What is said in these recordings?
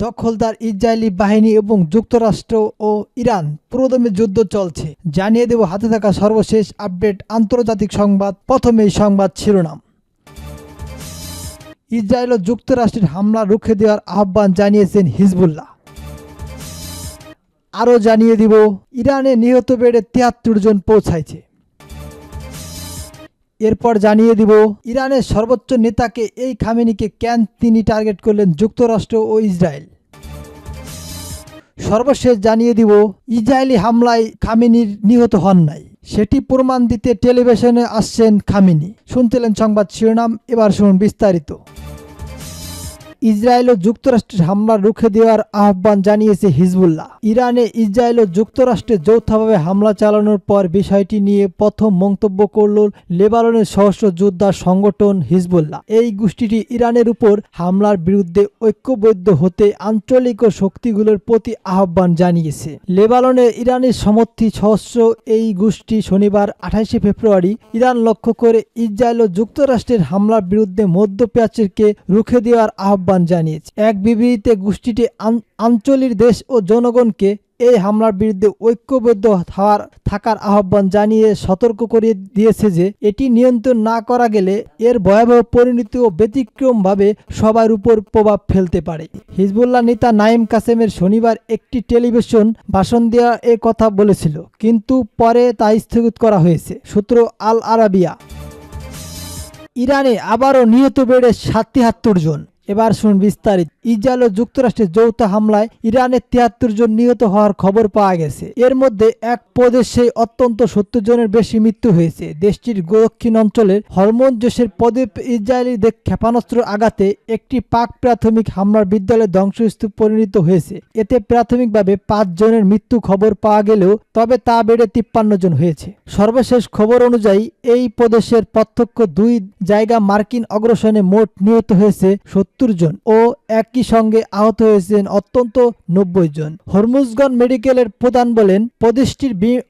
দখলদার ইসরায়েলি বাহিনী এবং যুক্তরাষ্ট্র ও ইরান পুরোদমে যুদ্ধ চলছে। জানিয়ে দেব হাতে থাকা সর্বশেষ আপডেট আন্তর্জাতিক সংবাদ। প্রথমেই সংবাদ শিরোনাম। ইসরায়েল ও যুক্তরাষ্ট্রের হামলা রুখে দেওয়ার আহ্বান জানিয়েছেন হিজবুল্লাহ। আরও জানিয়ে দিব ইরানে নিহত বেড়ে ৭৩ জন পৌঁছাইছে। এরপর জানিয়ে দিব ইরানের সর্বোচ্চ নেতাকে এই খামেনিকে কেন তিনি টার্গেট করলেন যুক্তরাষ্ট্র ও ইসরায়েল। সর্বশেষ জানিয়ে দিব ইসরায়েলি হামলায় খামেনির নিহত হন নাই, সেটি প্রমাণ দিতে টেলিভিশনে আসছেন খামেনি। শুনছিলেন সংবাদ শিরোনাম, এবার শুনুন বিস্তারিত। ইসরায়েল ও যুক্তরাষ্ট্রের হামলা রুখে দেওয়ার আহ্বান জানিয়েছে হিজবুল্লাহ। ইরানে ইসরায়েল ও যুক্তরাষ্ট্রে যৌথভাবে হামলা চালানোর পর বিষয়টি নিয়ে প্রথম মন্তব্য করল লেবাননের সশস্ত্র যোদ্ধা সংগঠন হিজবুল্লাহ। এই গোষ্ঠীটি ইরানের উপর হামলার বিরুদ্ধে ঐক্যবদ্ধ হতে আঞ্চলিক ও শক্তিগুলোর প্রতি আহ্বান জানিয়েছে। লেবাননে ইরানের সমর্থিত সশস্ত্র এই গোষ্ঠী শনিবার ২৮ ফেব্রুয়ারি ইরান লক্ষ্য করে ইসরায়েল ও যুক্তরাষ্ট্রের হামলার বিরুদ্ধে মধ্যপ্রাচ্যকে রুখে দেওয়ার আহ্বান জানিয়েছে। এক বিবৃতিতে গোষ্ঠীটি আঞ্চলিক দেশ ও জনগণকে এই হামলার বিরুদ্ধে ঐক্যবদ্ধ থাকার আহ্বান জানিয়ে সতর্ক করে দিয়েছে যে এটি নিয়ন্ত্রণ না করা গেলে এর ভয়াবহ পরিণতি ও ব্যতিক্রমভাবে সবার উপর প্রভাব ফেলতে পারে। হিজবুল্লাহ নেতা নাঈম কাসেমের শনিবার একটি টেলিভিশন ভাষণ দেওয়া এ কথা বলেছিল, কিন্তু পরে তা স্থগিত করা হয়েছে। সূত্র আল আরাবিয়া। ইরানে আবারও নিহত বেড়ে ৭৩ জন। এবার শুনুন বিস্তারিত। ইসরায়েল ও যুক্তরাষ্ট্রের যৌথ হামলায় ইরানের ৭৩ জন নিহত হওয়ার খবর পাওয়া গেছে। এর মধ্যে এক প্রদেশে অত্যন্ত ৭০ জনের বেশি মৃত্যু হয়েছে। দেশটির দক্ষিণ অঞ্চলের হরমোন জোশের পদে ইসরায়েলি ক্ষেপণাস্ত্র আঘাতে একটি পাক প্রাথমিক হামলার বিদ্যালয়ে ধ্বংসস্তূপ পরিণত হয়েছে। এতে প্রাথমিকভাবে ৫ জনের মৃত্যু খবর পাওয়া গেলেও তবে তা বেড়ে ৫৩ জন হয়েছে। সর্বশেষ খবর অনুযায়ী এই প্রদেশের প্রত্যক্ষ ২ জায়গা মার্কিন অগ্রাসনে মোট নিহত হয়েছে ৭০ জন ও একই সঙ্গে আহত হয়েছেন অত্যন্ত ৯০ জন। হরমুজগঞ্জ মেডিকেলের প্রধান বলেন,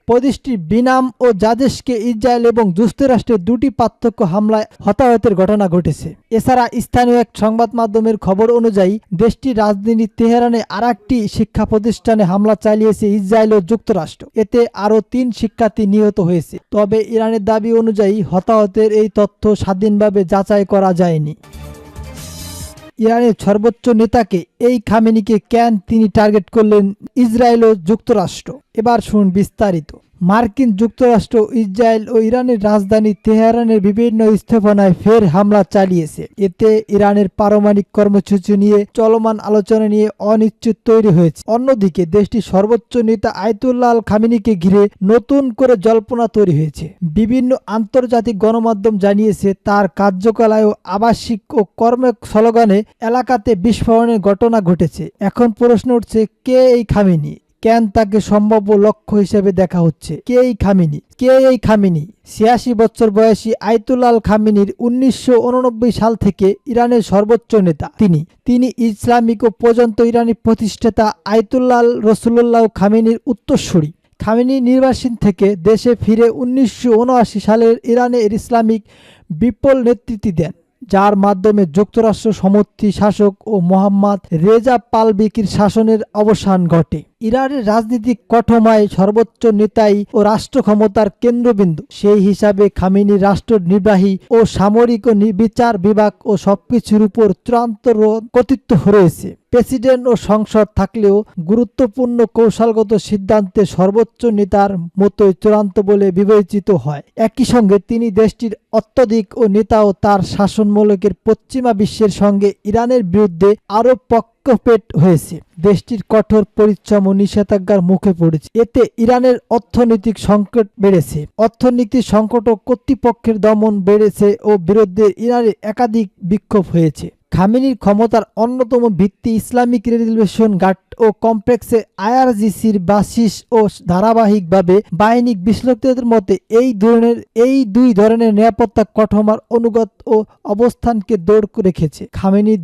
প্রদেশটির বিনাম ও জাদেশকে ইসরায়েল এবং যুক্তরাষ্ট্রের ২টি পার্থক্য হামলায় হতাহতের ঘটনা ঘটেছে। এছাড়া স্থানীয় এক সংবাদ মাধ্যমের খবর অনুযায়ী দেশটির রাজধানী তেহরানে আরেকটি শিক্ষা প্রতিষ্ঠানে হামলা চালিয়েছে ইসরায়েল ও যুক্তরাষ্ট্র। এতে আরও ৩ শিক্ষার্থী নিহত হয়েছে। তবে ইরানের দাবি অনুযায়ী হতাহতের এই তথ্য স্বাধীনভাবে যাচাই করা যায়নি। ইরানের সর্বোচ্চ নেতাকে এই খামেনিকে কেন তিনি টার্গেট করলেন ইসরায়েল ও যুক্তরাষ্ট্র। এবার শুনুন বিস্তারিত। মার্কিন যুক্তরাষ্ট্র ইসরায়েল ও ইরানের রাজধানী তেহরানের বিভিন্ন স্থাপনায় ফের হামলা চালিয়েছে। এতে ইরানের পারমাণবিক কর্মসূচি নিয়ে চলমান আলোচনা নিয়ে অনিশ্চিত তৈরি হয়েছে। অন্যদিকে দেশটির সর্বোচ্চ নেতা আয়াতুল্লাহ আল খামেনিকে ঘিরে নতুন করে জল্পনা তৈরি হয়েছে। বিভিন্ন আন্তর্জাতিক গণমাধ্যম জানিয়েছে তার কার্যকলাপ ও আবাসিক ও কর্ম স্লোগানে এলাকাতে বিস্ফোরণের ঘটনা ঘটেছে। এখন প্রশ্ন উঠছে, কে এই খামেনি? কেন তাকে সম্ভাব্য লক্ষ্য হিসেবে দেখা হচ্ছে? কে এই খামেনি? ৮৬ বছর বয়সী আয়াতুল্লাহ আল খামেনির ১৯৮৯ সাল থেকে ইরানের সর্বোচ্চ নেতা তিনি ইসলামিক ও পর্যন্ত ইরানি প্রতিষ্ঠাতা আয়াতুল্লাহ রসুল্লাহ খামেনির উত্তরসূরি। খামেনি নির্বাসন থেকে দেশে ফিরে ১৯৭৯ সালের ইরানের ইসলামিক বিপ্লব নেতৃত্ব দেন, যার মাধ্যমে যুক্তরাষ্ট্র সমর্থিত শাসক ও মোহাম্মদ রেজা পাহলভির শাসনের অবসান ঘটে। ইরানের রাজনৈতিক কাঠামোয় সর্বোচ্চ নেতাই ও রাষ্ট্র ক্ষমতার কেন্দ্রবিন্দু। সেই হিসাবে খামেনি রাষ্ট্র নির্বাহী ও সামরিক ও বিচার বিভাগ ও সবকিছুর উপর চূড়ান্ত কর্তৃত্ব রয়েছে। প্রেসিডেন্ট ও সংসদ থাকলেও গুরুত্বপূর্ণ কৌশলগত সিদ্ধান্তে সর্বোচ্চ নেতার মতোই চূড়ান্ত বলে বিবেচিত হয়। একই সঙ্গে তিনি দেশটির অত্যধিক ও নেতা ও তার শাসনমূলকের পশ্চিমা বিশ্বের সঙ্গে ইরানের বিরুদ্ধে আরো পক্ষপাত হয়েছে। দেশটির কঠোর পরিশ্রম ও নিষেধাজ্ঞার মুখে পড়েছে। এতে ইরানের অর্থনৈতিক সংকট বেড়েছে। অর্থনৈতিক সংকট ও কর্তৃপক্ষের দমন বেড়েছে ও বিরুদ্ধে ইরানের একাধিক বিক্ষোভ হয়েছে। খামেনির ক্ষমতার অন্যতম ভিত্তি ইসলামিক রেভলিউশন গার্ড ও কমপ্লেক্সে আইআরজিসির বাসিস ও ধারাবাহিকভাবে বাহিনী বিশ্লেষকদের মতে এই দুই ধরনের নিরাপত্তা কাঠামোর অনুগত ও অবস্থানকে দৌড় রেখেছে। খামেনি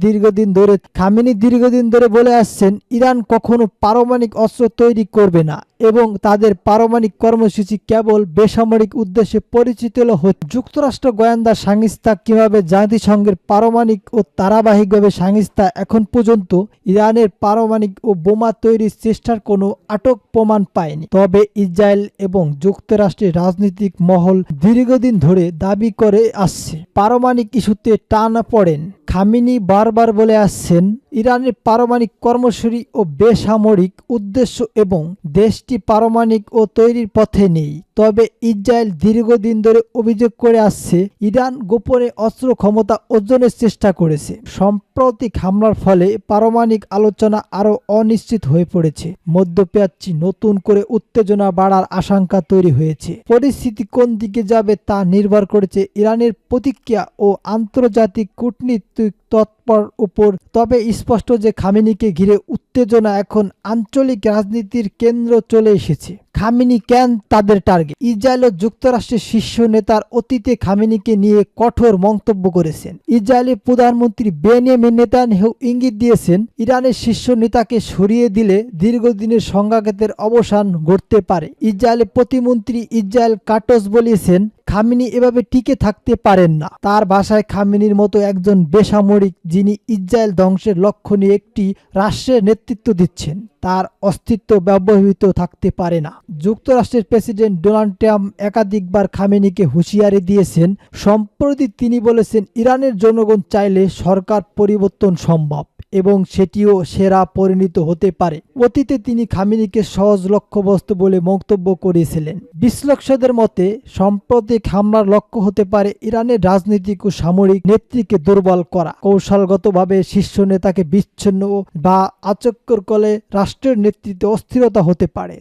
দীর্ঘদিন ধরে বলে আসছেন, ইরান কখনো পারমাণবিক অস্ত্র তৈরি করবে না এবং তাদের পারমাণবিক কর্মসূচি কেবল বেসামরিক উদ্দেশ্যে পরিচিত হচ্ছে। যুক্তরাষ্ট্র গোয়েন্দা সংস্থা কিভাবে জাতিসংঘের পারমাণবিক ও তারা ধারাবাহিকভাবে সংস্থা এখন পর্যন্ত ইরানের পারমাণবিক ও বোমা তৈরির চেষ্টার কোনো আটক প্রমাণ পায়নি। তবে ইসরায়েল এবং যুক্তরাষ্ট্রের রাজনৈতিক মহল দীর্ঘদিন ধরে দাবি করে আসছে পারমাণবিক ইস্যুতে টানা পড়েন। খামেনি বারবার বলে আসছেন ইরানের পারমাণবিক কর্মসূচি ও বেসামরিক উদ্দেশ্য এবং দেশটি পারমাণবিক ও তৈরির পথে নেই। তবে ইসরায়েল দীর্ঘদিন ধরে অভিযোগ করে আসছে ইরান গোপনে অস্ত্র ক্ষমতা অর্জনের চেষ্টা করেছে। সাম্প্রতিক হামলার ফলে পারমাণবিক আলোচনা আরও অনিশ্চিত হয়ে পড়েছে। মধ্যপ্রাচ্যে নতুন করে উত্তেজনা বাড়ার আশঙ্কা তৈরি হয়েছে। পরিস্থিতি কোন দিকে যাবে তা নির্ভর করেছে ইরানের প্রতিক্রিয়া ও আন্তর্জাতিক কূটনীতিক তৎপর উপর। তবে স্পষ্ট যে খামেনিকে ঘিরে উত্তেজনা এখন আঞ্চলিক রাজনীতির কেন্দ্র চলে এসেছে। খামেনি কেন তাদের টার্গেট? ইসরায়েল ও যুক্তরাষ্ট্রের শীর্ষ নেতার অতীতে খামেনিকে নিয়ে কঠোর মন্তব্য করেছেন। ইসরায়েলের প্রধানমন্ত্রী বেনিয়ামিন নেতানিয়াহু ইঙ্গিত দিয়েছেন ইরানের শীর্ষ নেতাকে সরিয়ে দিলে দীর্ঘদিনের সংঘাতের অবসান ঘটতে পারে। ইসরায়েলের প্রতিমন্ত্রী ইসরায়েল কাটস বলেছেন খামেনি এভাবে টিকে থাকতে পারেন না। তার ভাষায় খামেনির মতো একজন বেসামরিক যিনি ইসরায়েল ধ্বংসের লক্ষ্য নিয়ে একটি রাষ্ট্রের নেতৃত্ব দিচ্ছেন তার অস্তিত্ব ব্যবহৃত থাকতে পারে না। যুক্তরাষ্ট্রের প্রেসিডেন্ট ডোনাল্ড ট্রাম্প একাধিকবার খামেনিকে হুঁশিয়ারি দিয়েছেন। সম্প্রতি তিনি বলেছেন ইরানের জনগণ চাইলে সরকার পরিবর্তন সম্ভব এবং সেটিও সেরা পরিণত হতে পারে। অতীতে তিনি খামেনিকে সহজ লক্ষ্যবস্তু বলে মন্তব্য করেছিলেন। বিশ্লেষকদের মতে সাম্প্রতিক হামলার লক্ষ্য হতে পারে ইরানের রাজনৈতিক ও সামরিক নেতৃত্বকে দুর্বল করা, কৌশলগতভাবে শীর্ষ নেতাকে বিচ্ছিন্ন বা আচক্কর করে রাষ্ট্রের নেতৃত্বে অস্থিরতা হতে পারে।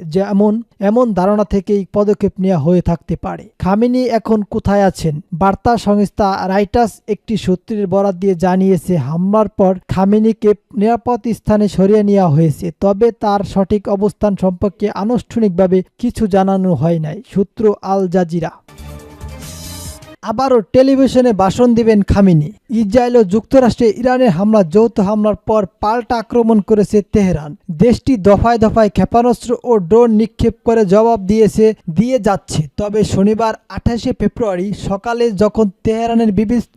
এমন ধারণা থেকেই পদক্ষেপ নেওয়া হয়ে থাকতে পারে। খামেনি এখন কোথায় আছেন? বার্তা সংস্থা রাইটার্স একটি সূত্রের বরাত দিয়ে জানিয়েছে হামলার পর খামেনিকে নিরাপদ স্থানে সরিয়ে নেওয়া হয়েছে। তবে তার সঠিক অবস্থান সম্পর্কে আনুষ্ঠানিকভাবে কিছু জানানো হয় নাই। সূত্র আল জাজিরা। আবারও টেলিভিশনে ভাষণ দিবেন খামেনি। ইসরায়েল ও যুক্তরাষ্ট্রে ইরানের হামলা যৌথ হামলার পর পাল্টা আক্রমণ করেছে তেহরান। দেশটি দফায় দফায় ক্ষেপণাস্ত্র ও ড্রোন নিক্ষেপ করে জবাব দিয়ে যাচ্ছে। তবে শনিবার 28শে ফেব্রুয়ারি সকালে যখন তেহরানের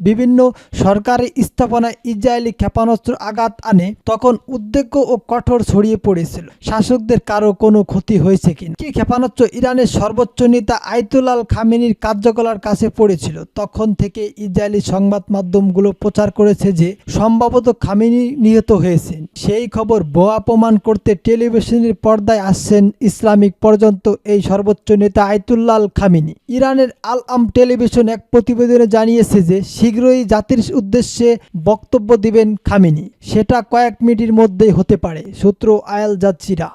বিভিন্ন সরকারি স্থাপনায় ইসরায়েলি ক্ষেপণাস্ত্র আঘাত আনে তখন উদ্বেগ ও কঠোর ছড়িয়ে পড়েছিল শাসকদের কারো কোনো ক্ষতি হয়েছে কিনা। কি ক্ষেপণাস্ত্র ইরানের সর্বোচ্চ নেতা আয়াতুল্লাহ খামেনির কার্যকলার কাছে পড়েছিল। তখন থেকে ইসরায়েলি সংবাদ মাধ্যমগুলো প্রচার করেছে যে সম্ভবত খামেনি নিহত হয়েছেন। সেই খবর ভুয়া প্রমাণ করতে টেলিভিশনের পর্দায় আসছেন ইসলামিক পর্যন্ত এই সর্বোচ্চ নেতা আয়াতুল্লাহ খামেনি। ইরানের আল আম টেলিভিশন এক প্রতিবেদনে জানিয়েছে যে শীঘ্রই জাতির উদ্দেশ্যে বক্তব্য দিবেন খামেনি। সেটা কয়েক মিনিটের মধ্যেই হতে পারে। সূত্র আল জাজিরা।